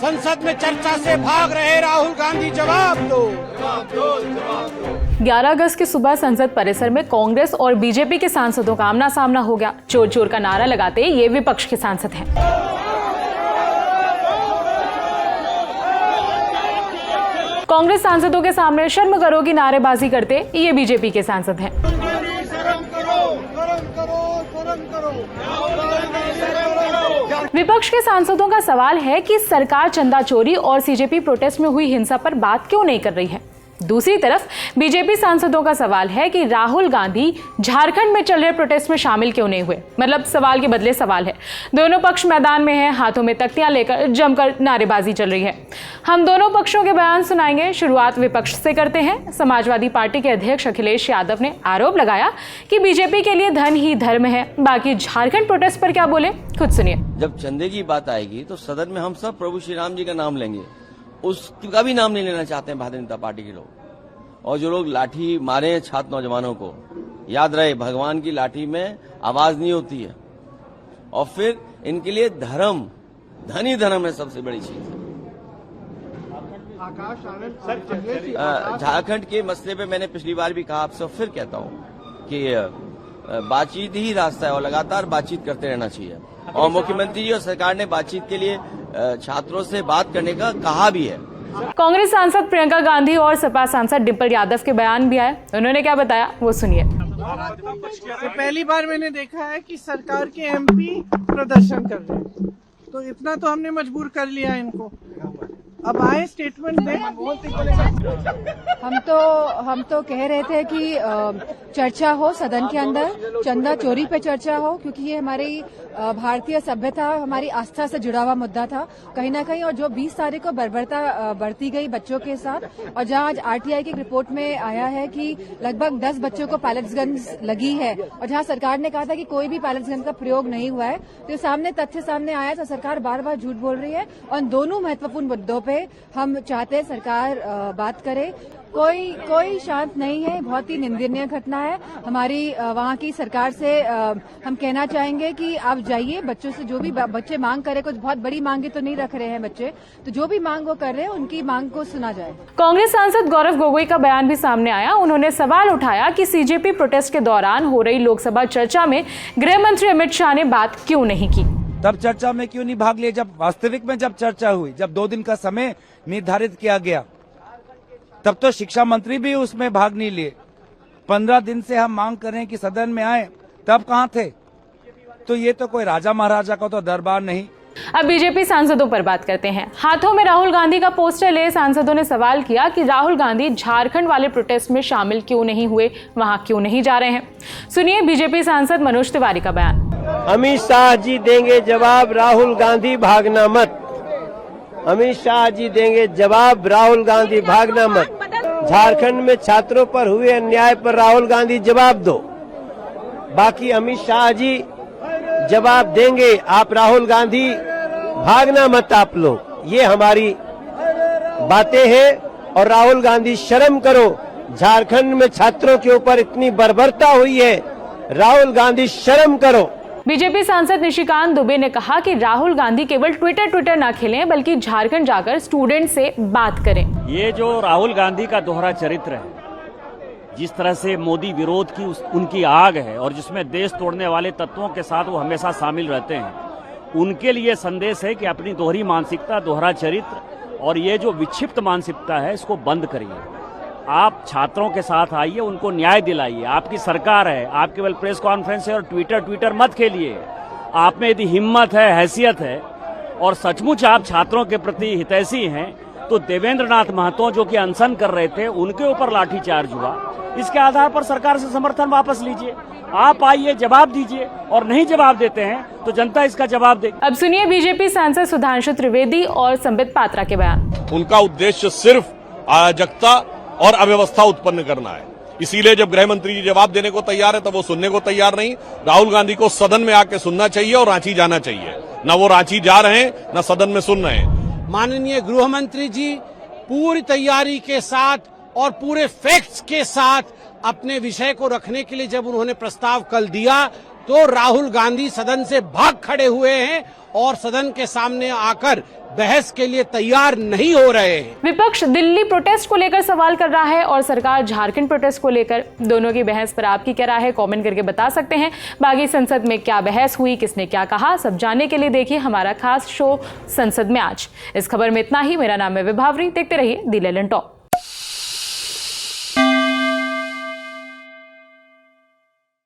संसद में चर्चा से भाग रहे राहुल गांधी, जवाब दो। 11 अगस्त की सुबह संसद परिसर में कांग्रेस और बीजेपी के सांसदों का आमना सामना हो गया। चोर चोर का नारा लगाते ये विपक्ष के सांसद हैं। कांग्रेस सांसदों के सामने शर्म करो की नारेबाजी करते ये बीजेपी के सांसद हैं। विपक्ष के सांसदों का सवाल है कि सरकार चंदा चोरी और सीजेपी प्रोटेस्ट में हुई हिंसा पर बात क्यों नहीं कर रही है। दूसरी तरफ बीजेपी सांसदों का सवाल है कि राहुल गांधी झारखंड में चल रहे प्रोटेस्ट में शामिल क्यों नहीं हुए। मतलब सवाल के बदले सवाल है। दोनों पक्ष मैदान में हैं, हाथों में तख्तियां लेकर जमकर नारेबाजी चल रही है। हम दोनों पक्षों के बयान सुनाएंगे। शुरुआत विपक्ष से करते हैं। समाजवादी पार्टी के अध्यक्ष अखिलेश यादव ने आरोप लगाया कि बीजेपी के लिए धन ही धर्म है। बाकी झारखंड प्रोटेस्ट पर क्या बोले, खुद सुनिए। जब चंदे की बात आएगी तो सदन में हम सब प्रभु श्री राम जी का नाम लेंगे, उसका भी नाम नहीं लेना चाहते हैं भारतीय जनता पार्टी के लोग। और जो लोग लाठी मारे छात्र नौजवानों को, याद रहे भगवान की लाठी में आवाज नहीं होती है। और फिर इनके लिए धर्म, धन ही धर्म है सबसे बड़ी चीज। झारखंड के मसले पे मैंने पिछली बार भी कहा, आपसे फिर कहता हूँ कि बातचीत ही रास्ता है और लगातार बातचीत करते रहना चाहिए। और मुख्यमंत्री जी और सरकार ने बातचीत के लिए छात्रों से बात करने का कहा भी है। कांग्रेस सांसद प्रियंका गांधी और सपा सांसद डिम्पल यादव के बयान भी आए। उन्होंने क्या बताया वो सुनिए। पहली बार मैंने देखा है कि सरकार के एमपी प्रदर्शन कर रहे हैं, तो इतना तो हमने मजबूर कर लिया इनको। अब आए स्टेटमेंट दें। हम तो कह रहे थे कि चर्चा हो सदन के अंदर, चंदा चोरी पे चर्चा हो, क्योंकि ये हमारी भारतीय सभ्यता, हमारी आस्था से जुड़ा हुआ मुद्दा था कहीं ना कहीं। और जो 20 तारीख को बर्बरता बरती गई बच्चों के साथ, और जहां आज आरटीआई की रिपोर्ट में आया है कि लगभग 10 बच्चों को पैलेट्स गन लगी है, और जहां सरकार ने कहा था कि कोई भी पैलेट्स गन का प्रयोग नहीं हुआ है, तो सामने तथ्य सामने आया। तो सरकार बार बार झूठ बोल रही है। और दोनों महत्वपूर्ण मुद्दों पे हम चाहते हैं सरकार बात करे। कोई शांत नहीं है, बहुत ही निंदनीय घटना है। हमारी वहाँ की सरकार से हम कहना चाहेंगे कि आप जाइए, बच्चों से जो भी बच्चे मांग करे, कुछ बहुत बड़ी मांगे तो नहीं रख रहे हैं बच्चे, तो जो भी मांग वो कर रहे हैं उनकी मांग को सुना जाए। कांग्रेस सांसद गौरव गोगोई का बयान भी सामने आया। उन्होंने सवाल उठाया कि सीजेपी प्रोटेस्ट के दौरान हो रही लोकसभा चर्चा में गृह मंत्री अमित शाह ने बात क्यों नहीं की। तब चर्चा में क्यों नहीं भाग लिया जब वास्तविक में जब चर्चा हुई, जब 2 दिन का समय निर्धारित किया गया, तब तो शिक्षा मंत्री भी उसमें भाग नहीं लिए। 15 दिन से हम मांग कर रहे हैं कि सदन में आए, तब कहां थे। तो ये तो कोई राजा महाराजा का तो दरबार नहीं। अब बीजेपी सांसदों पर बात करते हैं। हाथों में राहुल गांधी का पोस्टर ले सांसदों ने सवाल किया कि राहुल गांधी झारखंड वाले प्रोटेस्ट में शामिल क्यों नहीं हुए, वहां क्यों नहीं जा रहे हैं। सुनिए बीजेपी सांसद मनोज तिवारी का बयान। अमित शाह जी देंगे जवाब, राहुल गांधी भागना मत। अमित शाह जी देंगे जवाब, राहुल गांधी भागना मत। झारखंड में छात्रों पर हुए अन्याय पर राहुल गांधी जवाब दो। बाकी अमित शाह जी जवाब देंगे, आप राहुल गांधी भागना मत आप लोग। ये हमारी बातें हैं। और राहुल गांधी शर्म करो, झारखंड में छात्रों के ऊपर इतनी बर्बरता हुई है, राहुल गांधी शर्म करो। बीजेपी सांसद निशिकांत दुबे ने कहा कि राहुल गांधी केवल ट्विटर ना खेलें, बल्कि झारखंड जाकर स्टूडेंट से बात करें। ये जो राहुल गांधी का दोहरा चरित्र है, जिस तरह से मोदी विरोध की उनकी आग है और जिसमें देश तोड़ने वाले तत्वों के साथ वो हमेशा शामिल रहते हैं, उनके लिए संदेश है कि अपनी दोहरी मानसिकता, दोहरा चरित्र और ये जो विक्षिप्त मानसिकता है, इसको बंद करिए। आप छात्रों के साथ आइए, उनको न्याय दिलाइए। आपकी सरकार है, आप केवल प्रेस कॉन्फ्रेंस है और ट्विटर मत खेलिए। आप में यदि हिम्मत है, हैसियत है और सचमुच आप छात्रों के प्रति हितैषी हैं, तो देवेंद्र नाथ महतो जो कि अनशन कर रहे थे, उनके ऊपर लाठीचार्ज हुआ। इसके आधार पर सरकार से समर्थन वापस लीजिए। आप आइए, जवाब दीजिए, और नहीं जवाब देते हैं तो जनता इसका जवाब देगी। अब सुनिए बीजेपी सांसद सुधांशु त्रिवेदी और संबित पात्रा के बयान। उनका उद्देश्य सिर्फ अराजकता और अव्यवस्था उत्पन्न करना है। इसीलिए जब गृह मंत्री जी जवाब देने को तैयार है तब वो सुनने को तैयार नहीं। राहुल गांधी को सदन में आके सुनना चाहिए और रांची जाना चाहिए। न वो रांची जा रहे हैं, न सदन में सुन रहे हैं। माननीय गृह मंत्री जी पूरी तैयारी के साथ और पूरे फैक्ट्स के साथ अपने विषय को रखने के लिए जब उन्होंने प्रस्ताव कल दिया, तो राहुल गांधी सदन से भाग खड़े हुए हैं और सदन के सामने आकर बहस के लिए तैयार नहीं हो रहे हैं। विपक्ष दिल्ली प्रोटेस्ट को लेकर सवाल कर रहा है और सरकार झारखंड प्रोटेस्ट को लेकर। दोनों की बहस पर आपकी क्या राय है, कमेंट करके बता सकते हैं। बागी संसद में क्या बहस हुई, किसने क्या कहा, सब जानने के लिए देखिए हमारा खास शो संसद में आज। इस खबर में इतना ही। मेरा नाम है विभावरी। देखते रहिए दी लेलन टॉप।